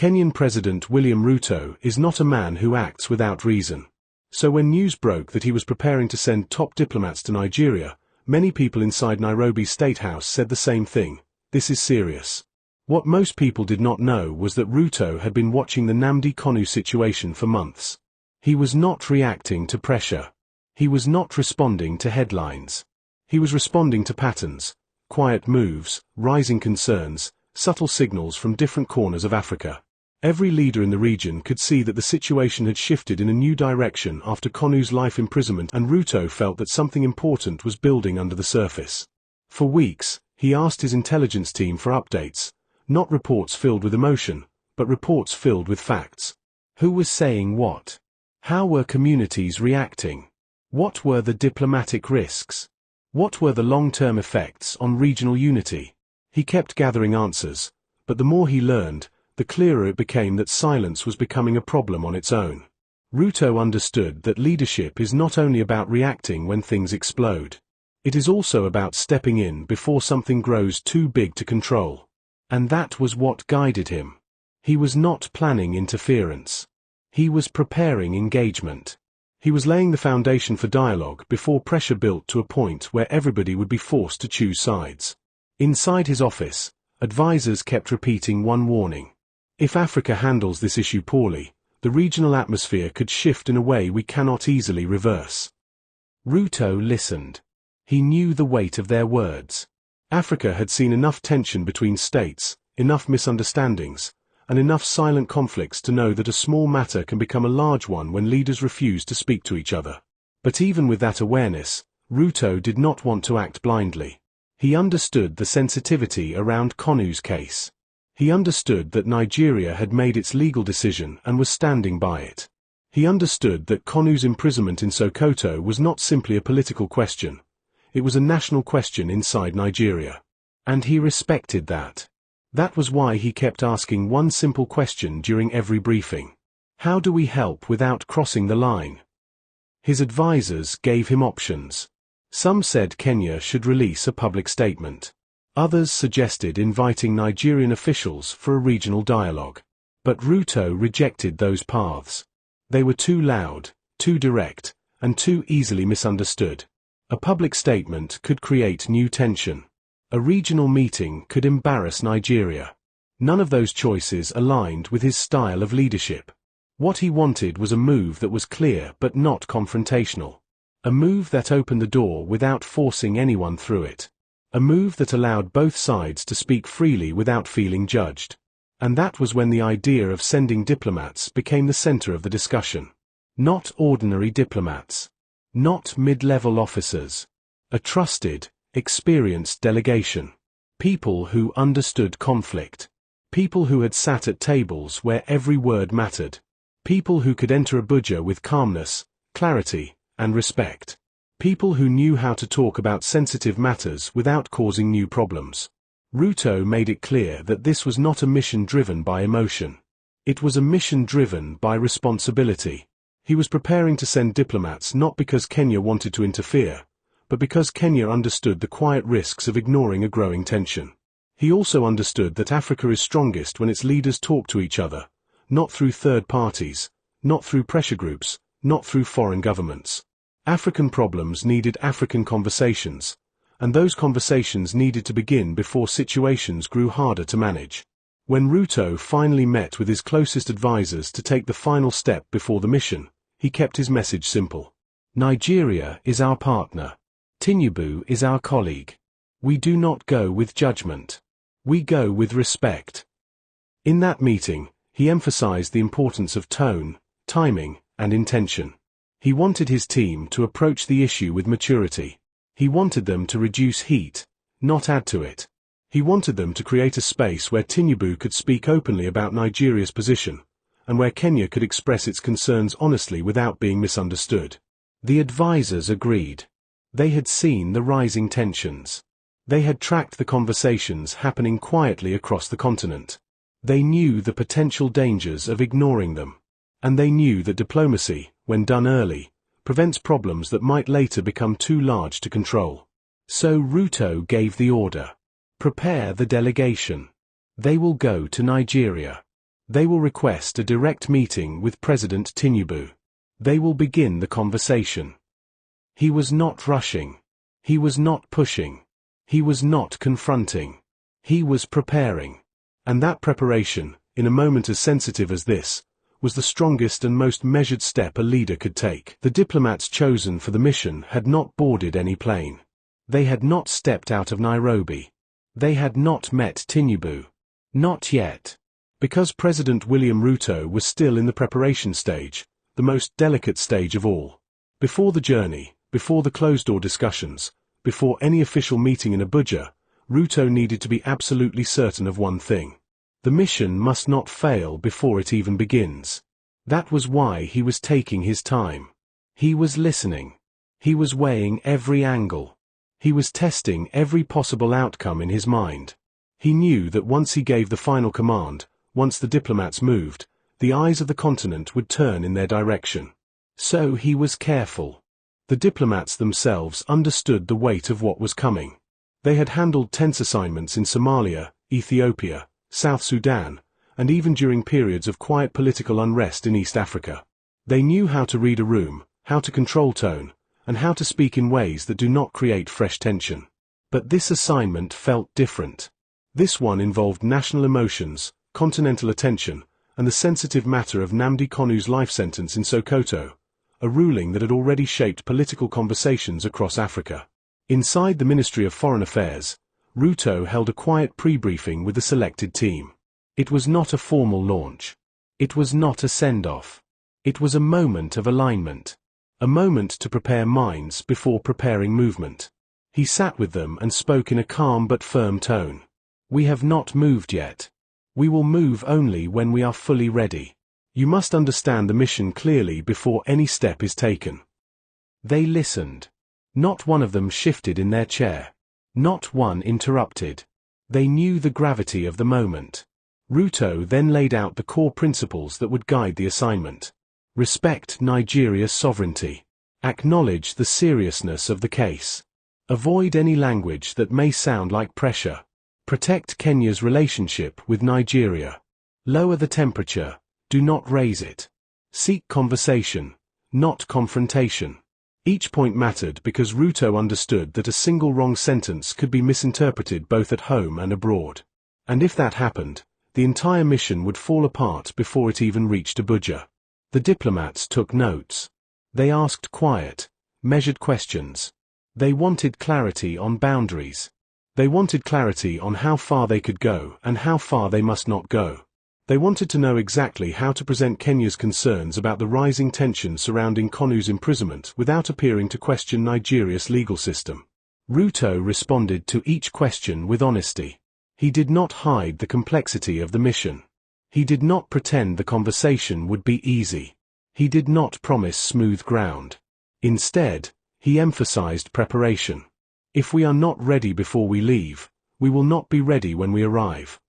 Kenyan President William Ruto is not a man who acts without reason. So when news broke that he was preparing to send top diplomats to Nigeria, many people inside Nairobi's State House said the same thing: this is serious. What most people did not know was that Ruto had been watching the Nnamdi Kanu situation for months. He was not reacting to pressure. He was not responding to headlines. He was responding to patterns, quiet moves, rising concerns, subtle signals from different corners of Africa. Every leader in the region could see that the situation had shifted in a new direction after Kanu's life imprisonment, and Ruto felt that something important was building under the surface. For weeks, he asked his intelligence team for updates, not reports filled with emotion, but reports filled with facts. Who was saying what? How were communities reacting? What were the diplomatic risks? What were the long-term effects on regional unity? He kept gathering answers, but the more he learned, the clearer it became that silence was becoming a problem on its own. Ruto understood that leadership is not only about reacting when things explode. It is also about stepping in before something grows too big to control. And that was what guided him. He was not planning interference. He was preparing engagement. He was laying the foundation for dialogue before pressure built to a point where everybody would be forced to choose sides. Inside his office, advisors kept repeating one warning: if Africa handles this issue poorly, the regional atmosphere could shift in a way we cannot easily reverse. Ruto listened. He knew the weight of their words. Africa had seen enough tension between states, enough misunderstandings, and enough silent conflicts to know that a small matter can become a large one when leaders refuse to speak to each other. But even with that awareness, Ruto did not want to act blindly. He understood the sensitivity around Kanu's case. He understood that Nigeria had made its legal decision and was standing by it. He understood that Kanu's imprisonment in Sokoto was not simply a political question. It was a national question inside Nigeria. And he respected that. That was why he kept asking one simple question during every briefing: how do we help without crossing the line? His advisors gave him options. Some said Kenya should release a public statement. Others suggested inviting Nigerian officials for a regional dialogue. But Ruto rejected those paths. They were too loud, too direct, and too easily misunderstood. A public statement could create new tension. A regional meeting could embarrass Nigeria. None of those choices aligned with his style of leadership. What he wanted was a move that was clear but not confrontational. A move that opened the door without forcing anyone through it. A move that allowed both sides to speak freely without feeling judged. And that was when the idea of sending diplomats became the center of the discussion. Not ordinary diplomats. Not mid-level officers. A trusted, experienced delegation. People who understood conflict. People who had sat at tables where every word mattered. People who could enter Abuja with calmness, clarity, and respect. People who knew how to talk about sensitive matters without causing new problems. Ruto made it clear that this was not a mission driven by emotion. It was a mission driven by responsibility. He was preparing to send diplomats not because Kenya wanted to interfere, but because Kenya understood the quiet risks of ignoring a growing tension. He also understood that Africa is strongest when its leaders talk to each other, not through third parties, not through pressure groups, not through foreign governments. African problems needed African conversations, and those conversations needed to begin before situations grew harder to manage. When Ruto finally met with his closest advisors to take the final step before the mission, he kept his message simple. Nigeria is our partner. Tinubu is our colleague. We do not go with judgment. We go with respect. In that meeting, he emphasized the importance of tone, timing, and intention. He wanted his team to approach the issue with maturity. He wanted them to reduce heat, not add to it. He wanted them to create a space where Tinubu could speak openly about Nigeria's position, and where Kenya could express its concerns honestly without being misunderstood. The advisors agreed. They had seen the rising tensions. They had tracked the conversations happening quietly across the continent. They knew the potential dangers of ignoring them. And they knew that diplomacy, when done early, prevents problems that might later become too large to control. So Ruto gave the order. Prepare the delegation. They will go to Nigeria. They will request a direct meeting with President Tinubu. They will begin the conversation. He was not rushing. He was not pushing. He was not confronting. He was preparing. And that preparation, in a moment as sensitive as this, was the strongest and most measured step a leader could take. The diplomats chosen for the mission had not boarded any plane. They had not stepped out of Nairobi. They had not met Tinubu. Not yet. Because President William Ruto was still in the preparation stage, the most delicate stage of all. Before the journey, before the closed-door discussions, before any official meeting in Abuja, Ruto needed to be absolutely certain of one thing. The mission must not fail before it even begins. That was why he was taking his time. He was listening. He was weighing every angle. He was testing every possible outcome in his mind. He knew that once he gave the final command, once the diplomats moved, the eyes of the continent would turn in their direction. So he was careful. The diplomats themselves understood the weight of what was coming. They had handled tense assignments in Somalia, Ethiopia, South Sudan, and even during periods of quiet political unrest in East Africa. They knew how to read a room, how to control tone, and how to speak in ways that do not create fresh tension. But this assignment felt different. This one involved national emotions, continental attention, and the sensitive matter of Nnamdi Kanu's life sentence in Sokoto, a ruling that had already shaped political conversations across Africa. Inside the Ministry of Foreign Affairs, Ruto held a quiet pre-briefing with the selected team. It was not a formal launch. It was not a send-off. It was a moment of alignment. A moment to prepare minds before preparing movement. He sat with them and spoke in a calm but firm tone. We have not moved yet. We will move only when we are fully ready. You must understand the mission clearly before any step is taken. They listened. Not one of them shifted in their chair. Not one interrupted. They knew the gravity of the moment. Ruto then laid out the core principles that would guide the assignment. Respect Nigeria's sovereignty. Acknowledge the seriousness of the case. Avoid any language that may sound like pressure. Protect Kenya's relationship with Nigeria. Lower the temperature. Do not raise it. Seek conversation, not confrontation. Each point mattered because Ruto understood that a single wrong sentence could be misinterpreted both at home and abroad. And if that happened, the entire mission would fall apart before it even reached Abuja. The diplomats took notes. They asked quiet, measured questions. They wanted clarity on boundaries. They wanted clarity on how far they could go and how far they must not go. They wanted to know exactly how to present Kenya's concerns about the rising tension surrounding Kanu's imprisonment without appearing to question Nigeria's legal system. Ruto responded to each question with honesty. He did not hide the complexity of the mission. He did not pretend the conversation would be easy. He did not promise smooth ground. Instead, he emphasized preparation. If we are not ready before we leave, we will not be ready when we arrive.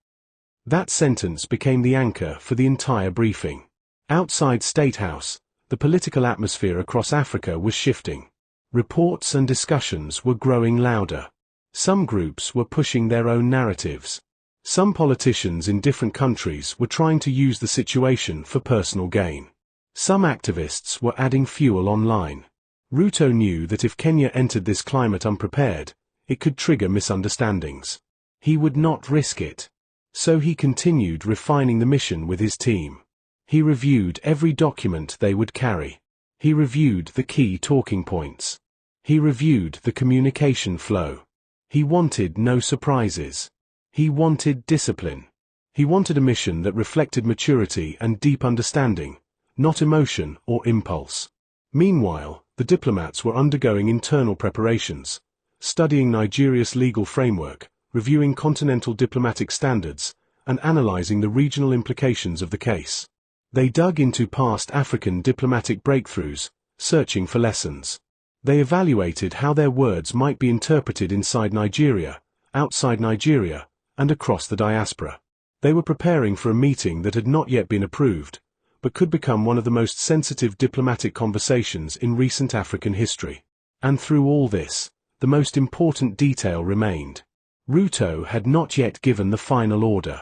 That sentence became the anchor for the entire briefing. Outside State House, the political atmosphere across Africa was shifting. Reports and discussions were growing louder. Some groups were pushing their own narratives. Some politicians in different countries were trying to use the situation for personal gain. Some activists were adding fuel online. Ruto knew that if Kenya entered this climate unprepared, it could trigger misunderstandings. He would not risk it. So he continued refining the mission with his team. He reviewed every document they would carry. He reviewed the key talking points. He reviewed the communication flow. He wanted no surprises. He wanted discipline. He wanted a mission that reflected maturity and deep understanding, not emotion or impulse. Meanwhile, the diplomats were undergoing internal preparations, studying Nigeria's legal framework, reviewing continental diplomatic standards, and analyzing the regional implications of the case. They dug into past African diplomatic breakthroughs, searching for lessons. They evaluated how their words might be interpreted inside Nigeria, outside Nigeria, and across the diaspora. They were preparing for a meeting that had not yet been approved, but could become one of the most sensitive diplomatic conversations in recent African history. And through all this, the most important detail remained. Ruto had not yet given the final order.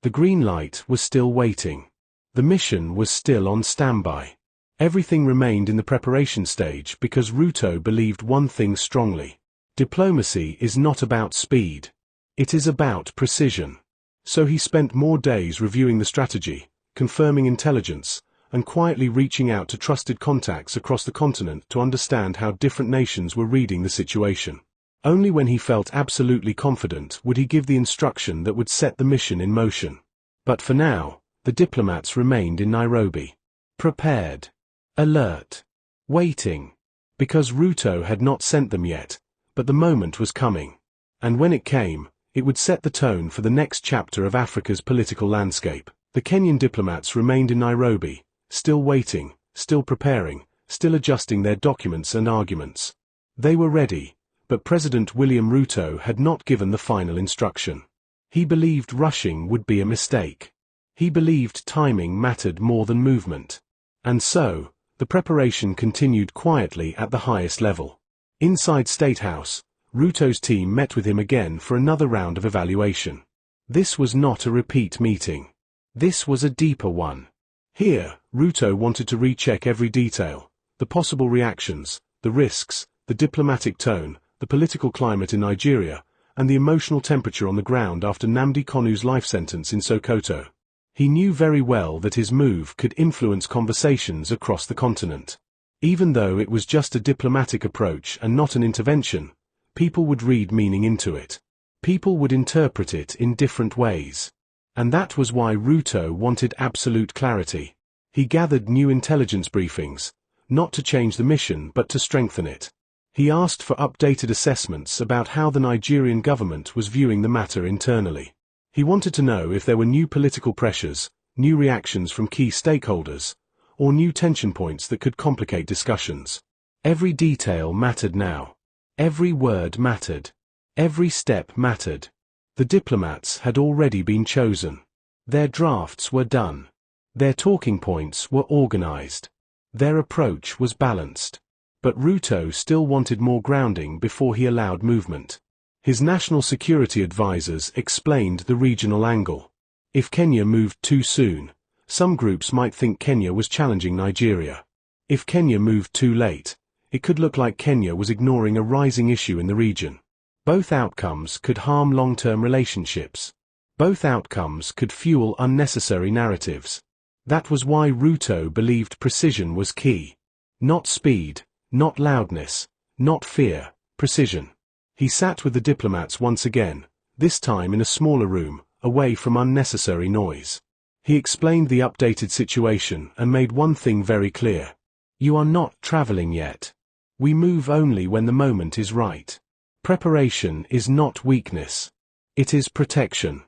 The green light was still waiting. The mission was still on standby. Everything remained in the preparation stage because Ruto believed one thing strongly. Diplomacy is not about speed. It is about precision. So he spent more days reviewing the strategy, confirming intelligence, and quietly reaching out to trusted contacts across the continent to understand how different nations were reading the situation. Only when he felt absolutely confident would he give the instruction that would set the mission in motion. But for now, the diplomats remained in Nairobi. Prepared. Alert. Waiting. Because Ruto had not sent them yet, but the moment was coming. And when it came, it would set the tone for the next chapter of Africa's political landscape. The Kenyan diplomats remained in Nairobi, still waiting, still preparing, still adjusting their documents and arguments. They were ready, but President William Ruto had not given the final instruction. He believed rushing would be a mistake. He believed timing mattered more than movement. And so, the preparation continued quietly at the highest level. Inside State House, Ruto's team met with him again for another round of evaluation. This was not a repeat meeting. This was a deeper one. Here, Ruto wanted to recheck every detail, the possible reactions, the risks, the diplomatic tone, the political climate in Nigeria, and the emotional temperature on the ground after Nnamdi Kanu's life sentence in Sokoto. He knew very well that his move could influence conversations across the continent. Even though it was just a diplomatic approach and not an intervention, people would read meaning into it. People would interpret it in different ways. And that was why Ruto wanted absolute clarity. He gathered new intelligence briefings, not to change the mission but to strengthen it. He asked for updated assessments about how the Nigerian government was viewing the matter internally. He wanted to know if there were new political pressures, new reactions from key stakeholders, or new tension points that could complicate discussions. Every detail mattered now. Every word mattered. Every step mattered. The diplomats had already been chosen. Their drafts were done. Their talking points were organized. Their approach was balanced. But Ruto still wanted more grounding before he allowed movement. His national security advisors explained the regional angle. If Kenya moved too soon, some groups might think Kenya was challenging Nigeria. If Kenya moved too late, it could look like Kenya was ignoring a rising issue in the region. Both outcomes could harm long-term relationships. Both outcomes could fuel unnecessary narratives. That was why Ruto believed precision was key. Not speed, not loudness, not fear, precision. He sat with the diplomats once again, this time in a smaller room, away from unnecessary noise. He explained the updated situation and made one thing very clear. You are not traveling yet. We move only when the moment is right. Preparation is not weakness. It is protection.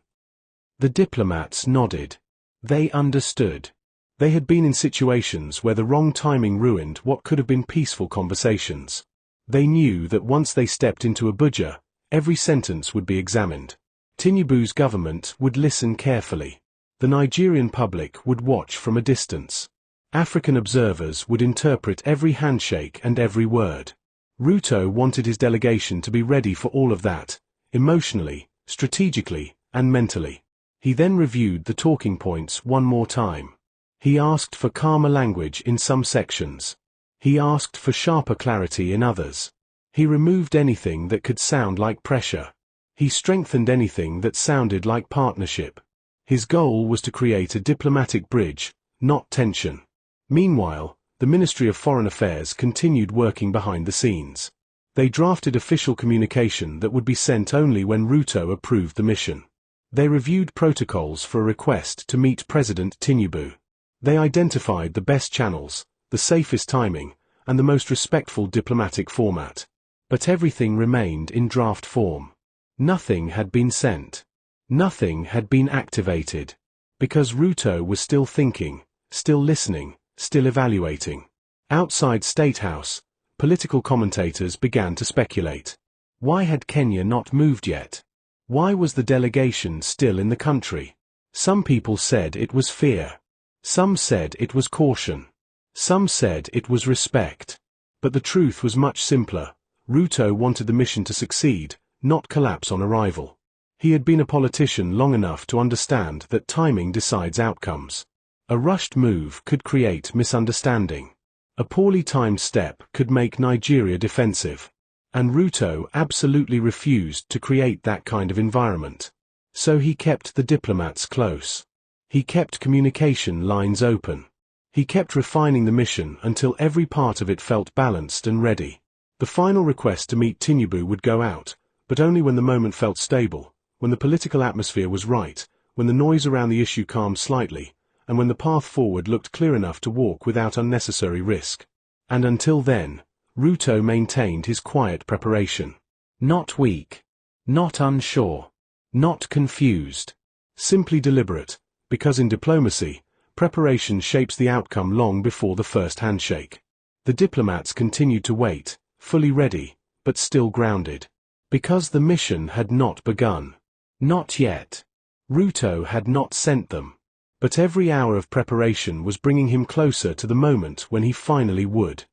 The diplomats nodded. They understood. They had been in situations where the wrong timing ruined what could have been peaceful conversations. They knew that once they stepped into Abuja, every sentence would be examined. Tinubu's government would listen carefully. The Nigerian public would watch from a distance. African observers would interpret every handshake and every word. Ruto wanted his delegation to be ready for all of that, emotionally, strategically, and mentally. He then reviewed the talking points one more time. He asked for calmer language in some sections. He asked for sharper clarity in others. He removed anything that could sound like pressure. He strengthened anything that sounded like partnership. His goal was to create a diplomatic bridge, not tension. Meanwhile, the Ministry of Foreign Affairs continued working behind the scenes. They drafted official communication that would be sent only when Ruto approved the mission. They reviewed protocols for a request to meet President Tinubu. They identified the best channels, the safest timing, and the most respectful diplomatic format. But everything remained in draft form. Nothing had been sent. Nothing had been activated. Because Ruto was still thinking, still listening, still evaluating. Outside State House, political commentators began to speculate. Why had Kenya not moved yet? Why was the delegation still in the country? Some people said it was fear. Some said it was caution. Some said it was respect. But the truth was much simpler. Ruto wanted the mission to succeed, not collapse on arrival. He had been a politician long enough to understand that timing decides outcomes. A rushed move could create misunderstanding. A poorly timed step could make Nigeria defensive. And Ruto absolutely refused to create that kind of environment. So he kept the diplomats close. He kept communication lines open. He kept refining the mission until every part of it felt balanced and ready. The final request to meet Tinubu would go out, but only when the moment felt stable, when the political atmosphere was right, when the noise around the issue calmed slightly, and when the path forward looked clear enough to walk without unnecessary risk. And until then, Ruto maintained his quiet preparation. Not weak. Not unsure. Not confused. Simply deliberate, because in diplomacy, preparation shapes the outcome long before the first handshake. The diplomats continued to wait, fully ready, but still grounded. Because the mission had not begun. Not yet. Ruto had not sent them. But every hour of preparation was bringing him closer to the moment when he finally would.